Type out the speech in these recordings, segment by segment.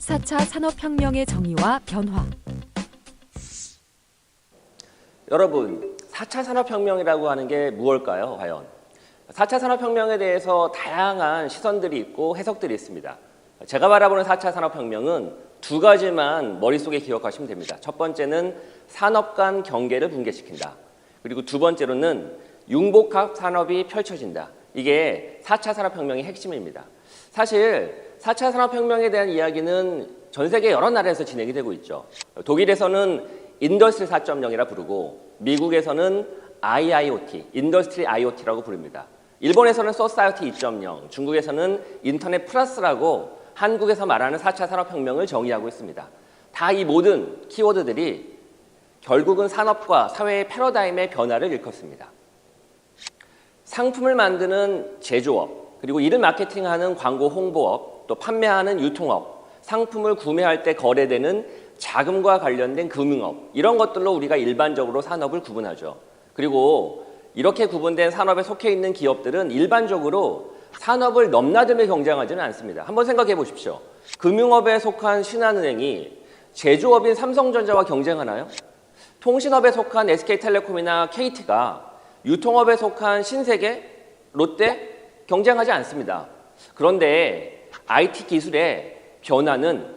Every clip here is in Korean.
4차 산업혁명의 정의와 변화. 여러분, 4차 산업혁명이라고 하는 게 무엇일까요, 과연? 4차 산업혁명에 대해서 다양한 시선들이 있고 해석들이 있습니다. 제가 바라보는 4차 산업혁명은 두 가지만 머릿속에 기억하시면 됩니다. 첫 번째는 산업 간 경계를 붕괴시킨다. 그리고 두 번째로는 융복합 산업이 펼쳐진다. 이게 4차 산업혁명의 핵심입니다. 사실 4차 산업혁명에 대한 이야기는 전 세계 여러 나라에서 진행이 되고 있죠. 독일에서는 인더스트리 4.0이라 부르고 미국에서는 IIoT, 인더스트리 IoT라고 부릅니다. 일본에서는 소사이어티 2.0, 중국에서는 인터넷 플러스라고 한국에서 말하는 4차 산업혁명을 정의하고 있습니다. 다 이 모든 키워드들이 결국은 산업과 사회의 패러다임의 변화를 일컫습니다. 상품을 만드는 제조업, 그리고 이를 마케팅하는 광고 홍보업, 또 판매하는 유통업, 상품을 구매할 때 거래되는 자금과 관련된 금융업, 이런 것들로 우리가 일반적으로 산업을 구분하죠. 그리고 이렇게 구분된 산업에 속해 있는 기업들은 일반적으로 산업을 넘나들며 경쟁하지는 않습니다. 한번 생각해 보십시오. 금융업에 속한 신한은행이 제조업인 삼성전자와 경쟁하나요? 통신업에 속한 SK텔레콤이나 KT가 유통업에 속한 신세계, 롯데 경쟁하지 않습니다. 그런데 IT 기술의 변화는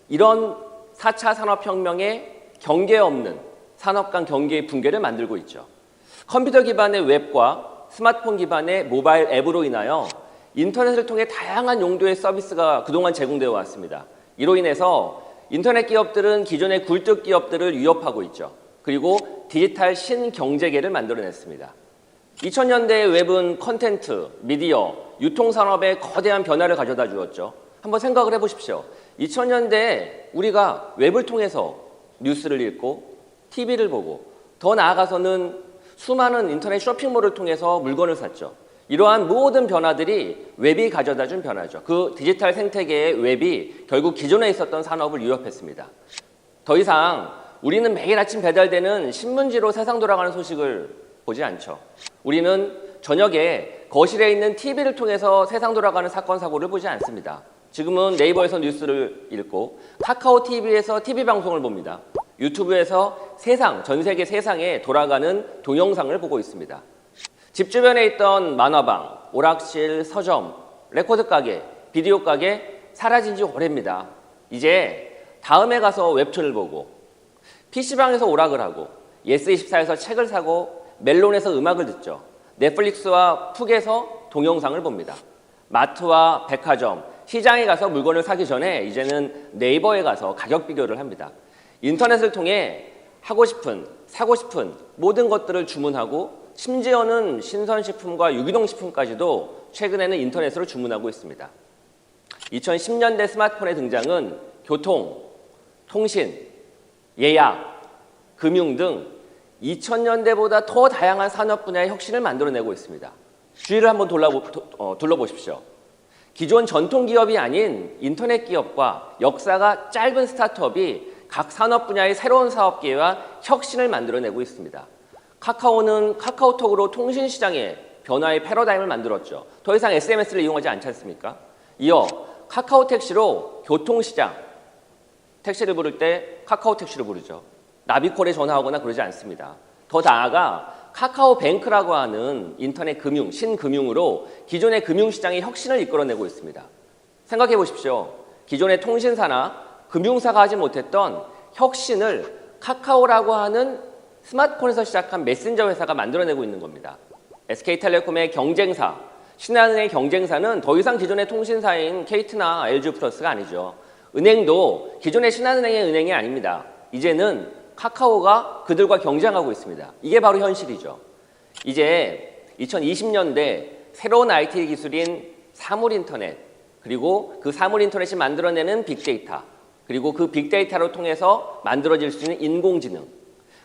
이런 4차 산업혁명의 경계 없는 산업 간 경계의 붕괴를 만들고 있죠. 컴퓨터 기반의 웹과 스마트폰 기반의 모바일 앱으로 인하여 인터넷을 통해 다양한 용도의 서비스가 그동안 제공되어 왔습니다. 이로 인해서 인터넷 기업들은 기존의 굴뚝 기업들을 위협하고 있죠. 그리고 디지털 신경제계를 만들어냈습니다. 2000년대의 웹은 콘텐트, 미디어, 유통산업에 거대한 변화를 가져다 주었죠. 한번 생각을 해보십시오. 2000년대에 우리가 웹을 통해서 뉴스를 읽고 TV를 보고 더 나아가서는 수많은 인터넷 쇼핑몰을 통해서 물건을 샀죠. 이러한 모든 변화들이 웹이 가져다 준 변화죠. 그 디지털 생태계의 웹이 결국 기존에 있었던 산업을 위협했습니다. 더 이상 우리는 매일 아침 배달되는 신문지로 세상 돌아가는 소식을 보지 않죠. 우리는 저녁에 거실에 있는 TV를 통해서 세상 돌아가는 사건, 사고를 보지 않습니다. 지금은 네이버에서 뉴스를 읽고 카카오 TV에서 TV 방송을 봅니다. 유튜브에서 전 세계 세상에 돌아가는 동영상을 보고 있습니다. 집 주변에 있던 만화방, 오락실, 서점, 레코드 가게, 비디오 가게 사라진 지 오래입니다. 이제 다음에 가서 웹툰을 보고 PC방에서 오락을 하고 예스24에서 책을 사고 멜론에서 음악을 듣죠. 넷플릭스와 푹에서 동영상을 봅니다. 마트와 백화점, 시장에 가서 물건을 사기 전에 이제는 네이버에 가서 가격 비교를 합니다. 인터넷을 통해 하고 싶은, 사고 싶은 모든 것들을 주문하고 심지어는 신선식품과 유기농식품까지도 최근에는 인터넷으로 주문하고 있습니다. 2010년대 스마트폰의 등장은 교통, 통신, 예약, 금융 등 2000년대보다 더 다양한 산업 분야의 혁신을 만들어내고 있습니다. 주위를 한번 둘러보십시오. 기존 전통 기업이 아닌 인터넷 기업과 역사가 짧은 스타트업이 각 산업 분야의 새로운 사업 기회와 혁신을 만들어내고 있습니다. 카카오는 카카오톡으로 통신 시장의 변화의 패러다임을 만들었죠. 더 이상 SMS를 이용하지 않지 않습니까? 이어 카카오 택시로 교통시장, 택시를 부를 때 카카오 택시로 부르죠. 나비콜에 전화하거나 그러지 않습니다. 더 나아가 카카오뱅크라고 하는 인터넷 금융, 신금융으로 기존의 금융시장의 혁신을 이끌어내고 있습니다. 생각해 보십시오. 기존의 통신사나 금융사가 하지 못했던 혁신을 카카오라고 하는 스마트폰에서 시작한 메신저 회사가 만들어내고 있는 겁니다. SK텔레콤의 경쟁사, 신한은행의 경쟁사는 더 이상 기존의 통신사인 KT나 LG플러스가 아니죠. 은행도 기존의 신한은행의 은행이 아닙니다. 이제는 카카오가 그들과 경쟁하고 있습니다. 이게 바로 현실이죠. 이제 2020년대 새로운 IT 기술인 사물인터넷, 그리고 그 사물인터넷이 만들어내는 빅데이터, 그리고 그 빅데이터를 통해서 만들어질 수 있는 인공지능,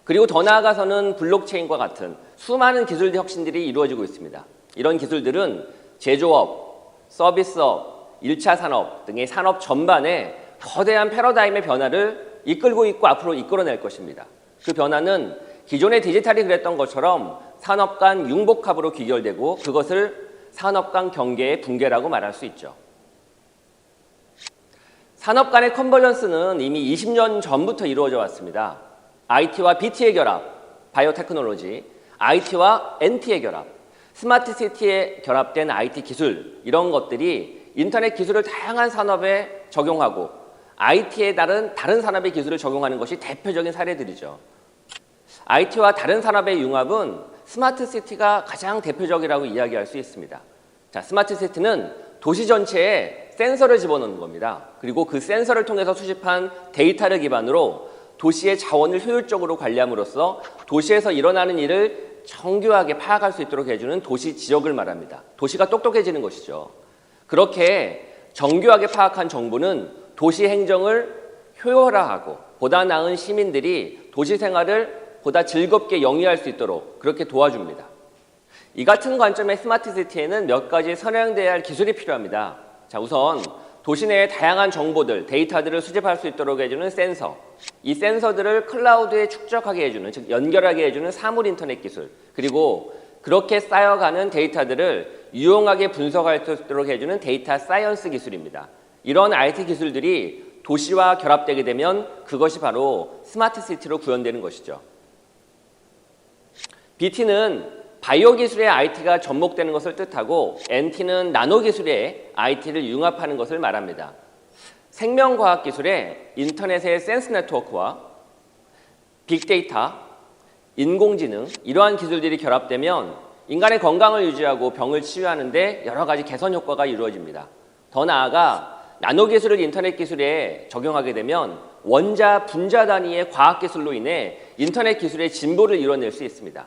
그리고 더 나아가서는 블록체인과 같은 수많은 기술 혁신들이 이루어지고 있습니다. 이런 기술들은 제조업, 서비스업, 1차 산업 등의 산업 전반에 거대한 패러다임의 변화를 이끌고 있고 앞으로 이끌어낼 것입니다. 그 변화는 기존의 디지털이 그랬던 것처럼 산업 간 융복합으로 귀결되고 그것을 산업 간 경계의 붕괴라고 말할 수 있죠. 산업 간의 컨버전스는 이미 20년 전부터 이루어져 왔습니다. IT와 BT의 결합, 바이오테크놀로지, IT와 NT의 결합, 스마트 시티에 결합된 IT 기술, 이런 것들이 인터넷 기술을 다양한 산업에 적용하고 IT에 다른 산업의 기술을 적용하는 것이 대표적인 사례들이죠. IT와 다른 산업의 융합은 스마트 시티가 가장 대표적이라고 이야기할 수 있습니다. 자, 스마트 시티는 도시 전체에 센서를 집어넣는 겁니다. 그리고 그 센서를 통해서 수집한 데이터를 기반으로 도시의 자원을 효율적으로 관리함으로써 도시에서 일어나는 일을 정교하게 파악할 수 있도록 해주는 도시 지역을 말합니다. 도시가 똑똑해지는 것이죠. 그렇게 정교하게 파악한 정보는 도시 행정을 효율화하고 보다 나은 시민들이 도시 생활을 보다 즐겁게 영위할 수 있도록 그렇게 도와줍니다. 이 같은 관점의 스마트 시티에는 몇 가지 선행돼야 할 기술이 필요합니다. 자, 우선 도시 내의 다양한 정보들, 데이터들을 수집할 수 있도록 해주는 센서, 이 센서들을 클라우드에 축적하게 해주는, 즉 연결하게 해주는 사물 인터넷 기술, 그리고 그렇게 쌓여가는 데이터들을 유용하게 분석할 수 있도록 해주는 데이터 사이언스 기술입니다. 이런 IT 기술들이 도시와 결합되게 되면 그것이 바로 스마트 시티로 구현되는 것이죠. BT는 바이오 기술의 IT가 접목되는 것을 뜻하고 NT는 나노 기술의 IT를 융합하는 것을 말합니다. 생명과학 기술에 인터넷의 센스 네트워크와 빅데이터, 인공지능 이러한 기술들이 결합되면 인간의 건강을 유지하고 병을 치유하는 데 여러 가지 개선 효과가 이루어집니다. 더 나아가 나노 기술을 인터넷 기술에 적용하게 되면 원자, 분자 단위의 과학 기술로 인해 인터넷 기술의 진보를 이뤄낼 수 있습니다.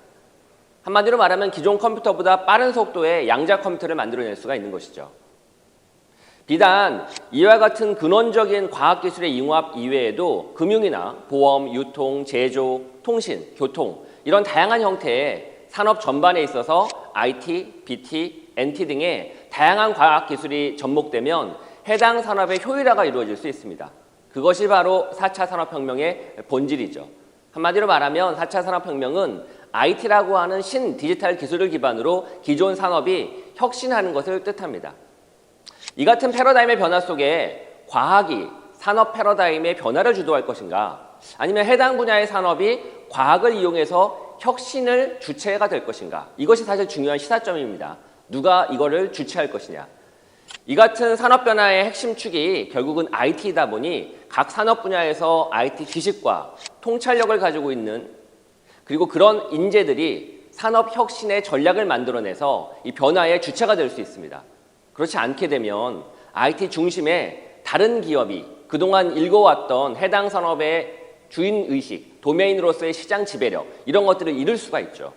한마디로 말하면 기존 컴퓨터보다 빠른 속도의 양자 컴퓨터를 만들어낼 수가 있는 것이죠. 비단 이와 같은 근원적인 과학기술의 융합 이외에도 금융이나 보험, 유통, 제조, 통신, 교통 이런 다양한 형태의 산업 전반에 있어서 IT, BT, NT 등의 다양한 과학기술이 접목되면 해당 산업의 효율화가 이루어질 수 있습니다. 그것이 바로 4차 산업혁명의 본질이죠. 한마디로 말하면 4차 산업혁명은 IT라고 하는 신디지털 기술을 기반으로 기존 산업이 혁신하는 것을 뜻합니다. 이 같은 패러다임의 변화 속에 과학이 산업 패러다임의 변화를 주도할 것인가, 아니면 해당 분야의 산업이 과학을 이용해서 혁신을 주체가 될 것인가, 이것이 사실 중요한 시사점입니다. 누가 이거를 주체할 것이냐. 이 같은 산업 변화의 핵심 축이 결국은 IT이다 보니 각 산업 분야에서 IT 지식과 통찰력을 가지고 있는, 그리고 그런 인재들이 산업 혁신의 전략을 만들어내서 이 변화의 주체가 될 수 있습니다. 그렇지 않게 되면 IT 중심의 다른 기업이 그동안 일궈왔던 해당 산업의 주인의식, 도메인으로서의 시장 지배력 이런 것들을 잃을 수가 있죠.